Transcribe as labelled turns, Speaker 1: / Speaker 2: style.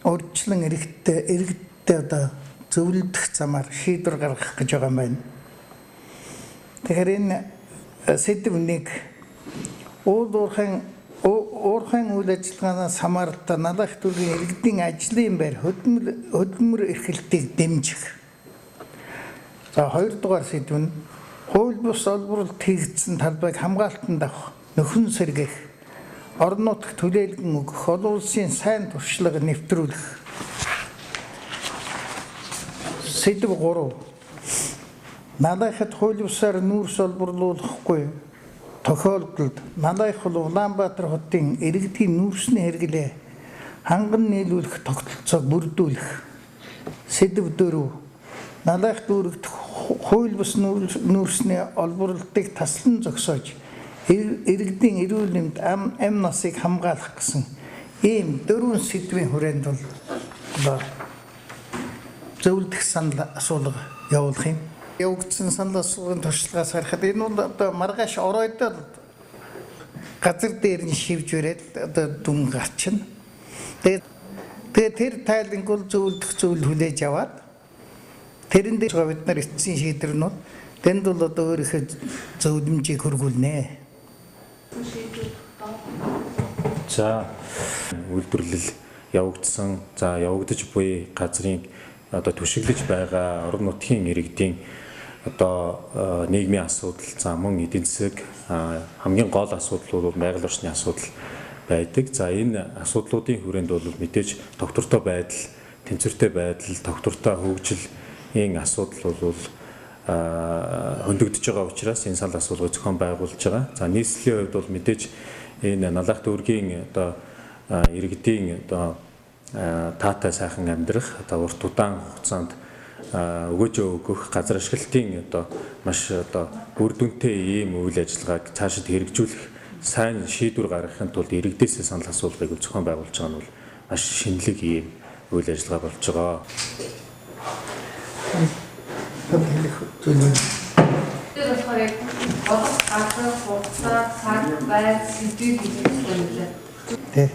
Speaker 1: урьдчилан иргэдтэй одоо зөвлөдөх замаар шийдвэр гаргах гэж байгаа юм байна. Тэгэхээр энэ сэдвнийг уурхайн үйл ажиллагаанаас хамааралтай Налах дүүргийн иргэдийн ажлын байр хөдөлмөр эрхлэлтийг дэмжих. За хоёрдугаар сэдв нь хууль бус олборлолт хийгдсэн талбайг хамгаалтанд авах, нөхөн сэргээх, орон нутагт хүлээлгэн өгөх, олон улсын сайн туршлага нэвтрүүлэх. Сэдв 3. Налахад хууль бусаар нүүрс олборлуулахгүй тохиолдолд Налах бол Улаанбаатар хотын иргэдийн нүүрсний хэрэглээ ханган нийлүүлэх тогтолцоог бүрдүүлэх. Сэдв 4. Налах дүүрэгт хууль бус нүүрсний олборлолтыг таслан зогсоож иргэдийн эрүүл мэнд амь насыг хамгаалах гэсэн ийм 4 сэдвийн хүрээнд бол зөвлөдөх санал асуулга явуулах юм. Явагдсан санал асуулгын туршлагаас харахад энэ бол одоо маргааш оройдол газар дээр нь шивж өрөөд одоо дүн гарчна. Тэгээд тэр тайланг бол зөвлөдөх зүйл хүлээж аваад тэрэн дээр бид нар эцсийн шийдвэрнүүд тэнд бол одоо өөрийнхөө зөвлөмжийг хөргүүлнэ.
Speaker 2: За үйлдвэрлэл явагдсан, за явагдаж буй газрын одоо түшиглэж байгаа орон нутгийн иргэдийн одоо нийгмийн асуудал, за мөн эдийн засаг хамгийн гол асуудал бол байгаль орчны асуудал байдаг. За энэ асуудлуудын хүрээнд бол мэдээж тогтвортой байдал, тэнцвэртэй байдал, тогтвортой хөгжлийн асуудал бол хөндөгдөж байгаа учраас энэ санал асуулгыг зохион байгуулж байгаа. За нийслэлийн хувьд бол мэдээж энэ Налах дүүргийн одоо иргэдийн одоо таатай сайхан амьдрах, одоо урт удаан хугацаанд өгөөжөө өгөх газар ашиглалтын одоо маш одоо үр дүнтэй ийм үйл ажиллагааг цаашид хэрэгжүүлэх сайн шийдвэр гаргахын тулд иргэдээс санал асуулгыг зохион байгуулж байгаа нь бол маш шинэлэг ийм үйл ажиллагаа болж байгаа.
Speaker 3: Тэр болохоор яг бодох газар, хугацаа, цаг, байр, сэдвийг хэлэх юм байна.
Speaker 1: Тэ.